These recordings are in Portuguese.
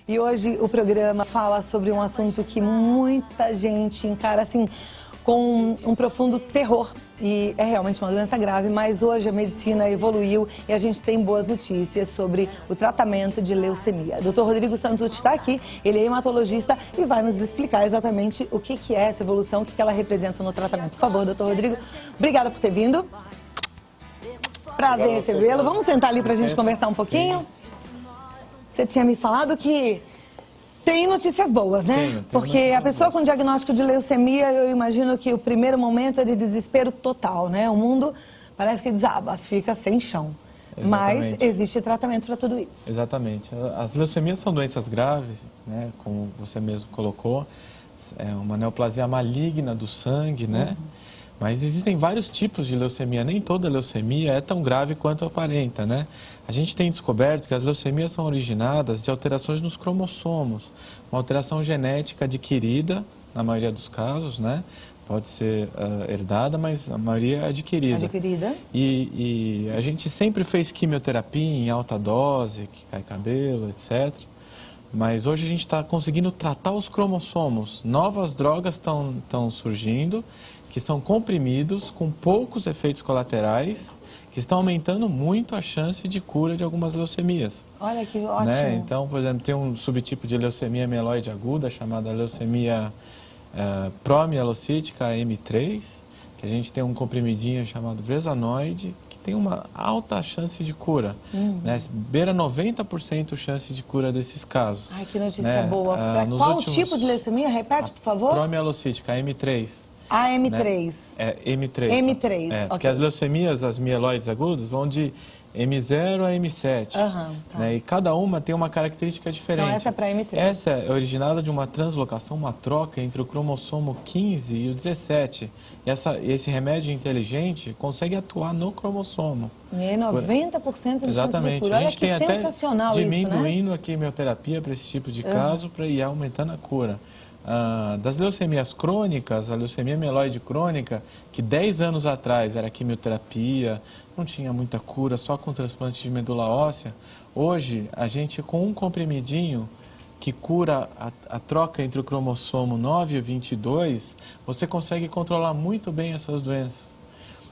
E hoje o programa fala sobre um assunto que muita gente encara assim com um profundo terror. E é realmente uma doença grave, mas hoje a medicina evoluiu e a gente tem boas notícias sobre o tratamento de leucemia. Dr. Rodrigo Santos está aqui, ele é hematologista e vai nos explicar exatamente o que é essa evolução, o que ela representa no tratamento. Por favor, Dr. Rodrigo, obrigada por ter vindo. Prazer em recebê-lo. Vamos sentar ali para a gente conversar um pouquinho? Você tinha me falado que tem notícias boas, né? Porque a pessoa com diagnóstico de leucemia, eu imagino que o primeiro momento é de desespero total, né? O mundo parece que desaba, fica sem chão. Exatamente. Mas existe tratamento para tudo isso. Exatamente. As leucemias são doenças graves, né? Como você mesmo colocou. É uma neoplasia maligna do sangue, né? Mas existem vários tipos de leucemia, nem toda leucemia é tão grave quanto aparenta, né? A gente tem descoberto que as leucemias são originadas de alterações nos cromossomos, uma alteração genética adquirida, na maioria dos casos, né? Pode ser herdada, mas a maioria é adquirida. Adquirida. E a gente sempre fez quimioterapia em alta dose, que cai cabelo, etc. Mas hoje a gente está conseguindo tratar os cromossomos. Novas drogas estão surgindo, que são comprimidos com poucos efeitos colaterais, que estão aumentando muito a chance de cura de algumas leucemias. Olha que ótimo. Né? Então, por exemplo, tem um subtipo de leucemia mieloide aguda, chamada leucemia promielocítica M3, que a gente tem um comprimidinho chamado Vezanoide, que tem uma alta chance de cura. Né? Beira 90% chance de cura desses casos. Ai, que notícia né? boa. Qual tipo de leucemia? Repete, por favor. Promielocítica M3. A M3. Né? É M3. M3, okay. ok. Que as leucemias, as mieloides agudas, vão de M0 a M7. Tá. Né? E cada uma tem uma característica diferente. Então essa é para M3. Essa é originada de uma translocação, uma troca entre o cromossomo 15 e o 17. E esse remédio inteligente consegue atuar no cromossomo. E 90% de chance de cura. Olha a gente que tem sensacional até isso, né? diminuindo a quimioterapia para esse tipo de caso para ir aumentando a cura. Das leucemias crônicas, a leucemia mieloide crônica, que 10 anos atrás era quimioterapia, não tinha muita cura, só com transplante de medula óssea, hoje a gente com um comprimidinho que cura a troca entre o cromossomo 9 e o 22, você consegue controlar muito bem essas doenças.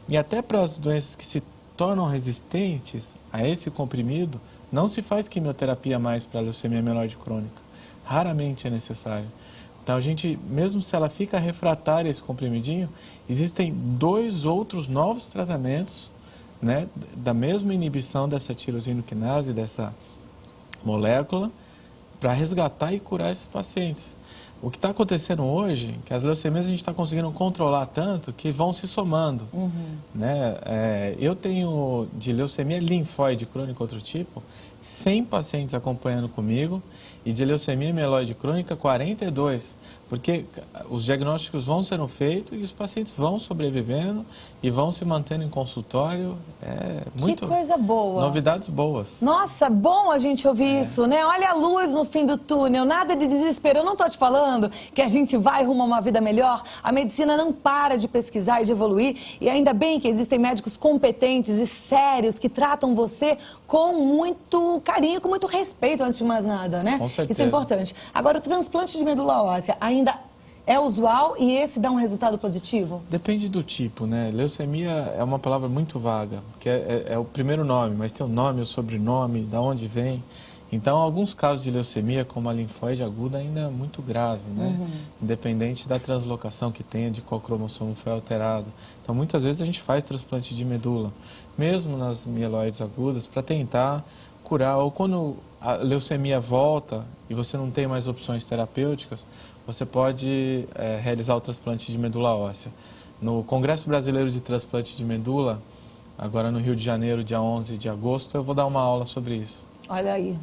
E até para as doenças que se tornam resistentes a esse comprimido, não se faz quimioterapia mais para a leucemia mieloide crônica. Raramente é necessário. Então, a gente, mesmo se ela fica refratária a esse comprimidinho, existem 2 outros novos tratamentos, né, da mesma inibição dessa tirosinoquinase, dessa molécula, para resgatar e curar esses pacientes. O que está acontecendo hoje, é que as leucemias a gente está conseguindo controlar tanto que vão se somando. Né? Eu tenho de leucemia linfóide crônica outro tipo, 100 pacientes acompanhando comigo, e de leucemia mieloide crônica, 42. Porque os diagnósticos vão sendo feitos e os pacientes vão sobrevivendo e vão se mantendo em consultório. Que coisa boa. Novidades boas. Nossa, bom a gente ouvir isso, né? Olha a luz no fim do túnel, nada de desespero. Eu não estou te falando que a gente vai rumo a uma vida melhor. A medicina não para de pesquisar e de evoluir. E ainda bem que existem médicos competentes e sérios que tratam você com muito carinho, com muito respeito, antes de mais nada, né? Com certeza. Isso é importante. Agora, o transplante de medula óssea ainda é usual e esse dá um resultado positivo? Depende do tipo, né? Leucemia é uma palavra muito vaga, porque é o primeiro nome, mas tem o nome, o sobrenome, da onde vem. Então, alguns casos de leucemia, como a linfóide aguda, ainda é muito grave, né? Independente da translocação que tenha, de qual cromossomo foi alterado. Então, muitas vezes a gente faz transplante de medula, mesmo nas mieloides agudas, para tentar curar. Ou quando a leucemia volta e você não tem mais opções terapêuticas, você pode realizar o transplante de medula óssea. No Congresso Brasileiro de Transplante de Medula, agora no Rio de Janeiro, dia 11 de agosto, eu vou dar uma aula sobre isso. Olha aí.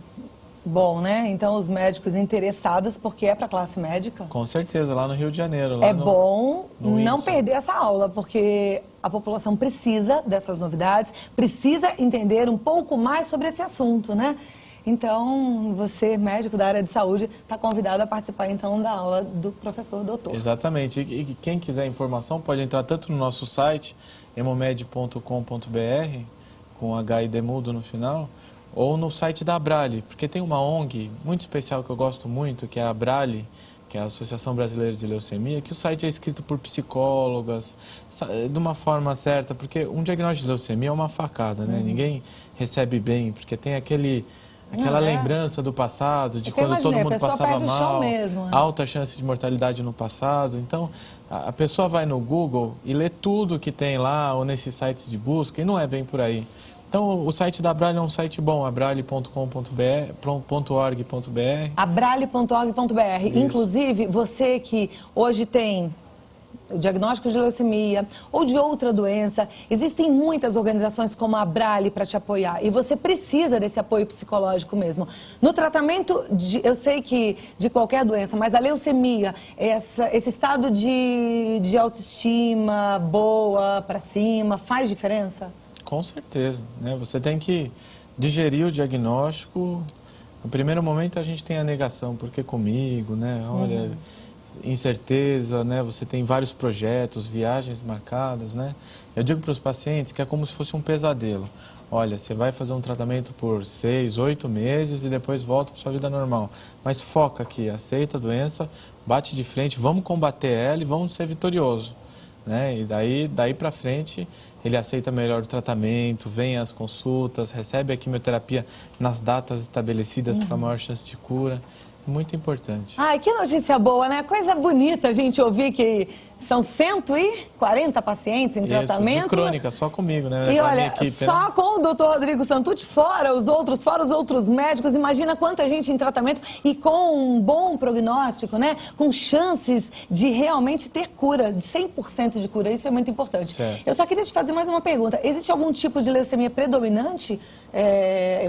Bom, né? Então, os médicos interessados, porque é para a classe médica. Com certeza, lá no Rio de Janeiro. Lá bom não perder essa aula, porque a população precisa dessas novidades, precisa entender um pouco mais sobre esse assunto, né? Então, você, médico da área de saúde, está convidado a participar, então, da aula do professor doutor. Exatamente. E quem quiser informação pode entrar tanto no nosso site, hemomed.com.br, com H e D mudo no final, ou no site da Abrale, porque tem uma ONG muito especial que eu gosto muito, que é a Abrale, que é a Associação Brasileira de Leucemia, que o site é escrito por psicólogas, de uma forma certa, porque um diagnóstico de leucemia é uma facada, né? Ninguém recebe bem, porque tem aquela lembrança do passado, de quando todo mundo passava mal, mesmo, alta chance de mortalidade no passado. Então, a pessoa vai no Google e lê tudo que tem lá, ou nesses sites de busca, e não é bem por aí. Então, o site da Abrale é um site bom, abrale.com.br, abrale.org.br. Inclusive, você que hoje tem o diagnóstico de leucemia ou de outra doença, existem muitas organizações como a Abrale para te apoiar e você precisa desse apoio psicológico mesmo. No tratamento, eu sei que de qualquer doença, mas a leucemia, esse estado de autoestima boa, para cima, faz diferença? Com certeza, né? Você tem que digerir o diagnóstico. No primeiro momento a gente tem a negação, porque comigo, né? Olha, incerteza, né? Você tem vários projetos, viagens marcadas, né? Eu digo para os pacientes que é como se fosse um pesadelo. Olha, você vai fazer um tratamento por 6, 8 meses e depois volta para sua vida normal. Mas foca aqui, aceita a doença, bate de frente, vamos combater ela e vamos ser vitoriosos, né? E daí para frente ele aceita melhor o tratamento, vem às consultas, recebe a quimioterapia nas datas estabelecidas para maior chance de cura. Muito importante. Ai, que notícia boa, né? Coisa bonita a gente ouvir que são 140 pacientes em tratamento. De crônica, só comigo, né? E com a olha, minha equipe, só né? com o Dr. Rodrigo Santucci, fora os outros médicos. Imagina quanta gente em tratamento e com um bom prognóstico, né? Com chances de realmente ter cura, de 100% de cura. Isso é muito importante. Certo. Eu só queria te fazer mais uma pergunta. Existe algum tipo de leucemia predominante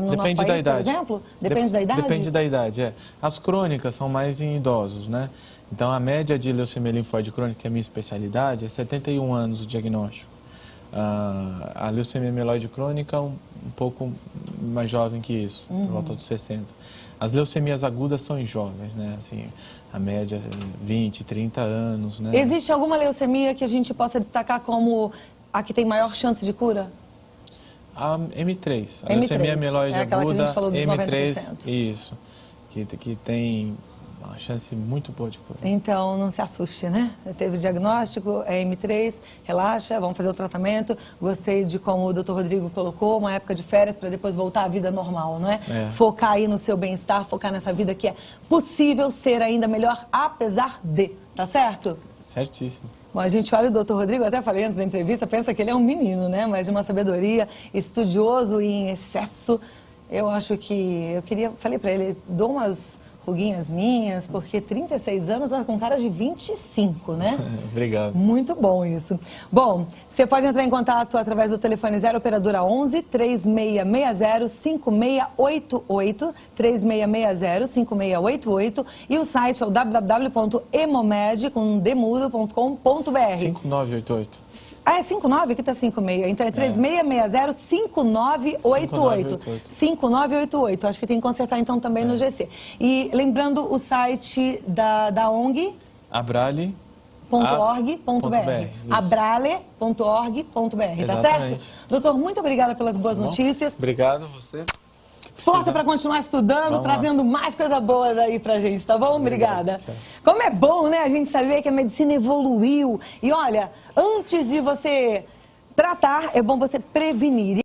no nosso país, por exemplo? Depende da idade? Depende da idade, é. As crônicas são mais em idosos, né? Então, a média de leucemia linfóide crônica, que é a minha especialidade, é 71 anos o diagnóstico. A leucemia mieloide crônica, um pouco mais jovem que isso, por volta dos 60. As leucemias agudas são em jovens, né? Assim, a média é 20, 30 anos, né? Existe alguma leucemia que a gente possa destacar como a que tem maior chance de cura? A M3, a leucemia mieloide aquela aguda, que a gente falou dos M3, 90%. isso, que tem uma chance muito boa de cura. Então, não se assuste, né? Teve o diagnóstico, é M3, relaxa, vamos fazer o tratamento. Gostei de como o Dr. Rodrigo colocou, uma época de férias para depois voltar à vida normal, não é? Focar aí no seu bem-estar, focar nessa vida que é possível ser ainda melhor, apesar de, tá certo? Certíssimo. Bom, a gente olha o Dr. Rodrigo, até falei antes da entrevista, pensa que ele é um menino, né? Mas de uma sabedoria, estudioso e em excesso. Eu acho que, falei para ele, dou umas ruguinhas minhas, porque 36 anos, mas com cara de 25, né? Obrigado. Muito bom isso. Bom, você pode entrar em contato através do telefone 0 operadora 11 3660 5688, 3660 5688, e o site é o www.emomed.com.br. 5988. Ah, é 59? Aqui tá 56. Então é 3660 5988. 5988. Acho que tem que consertar então também no GC. E lembrando o site da ONG? Abrale.org.br. Abrale.org.br, tá certo? Doutor, muito obrigada pelas boas notícias. Obrigado a você. Força para continuar estudando, trazendo mais coisa boa aí pra gente, tá bom? Obrigada. Como é bom, né, a gente saber que a medicina evoluiu. E olha, antes de você tratar, é bom você prevenir.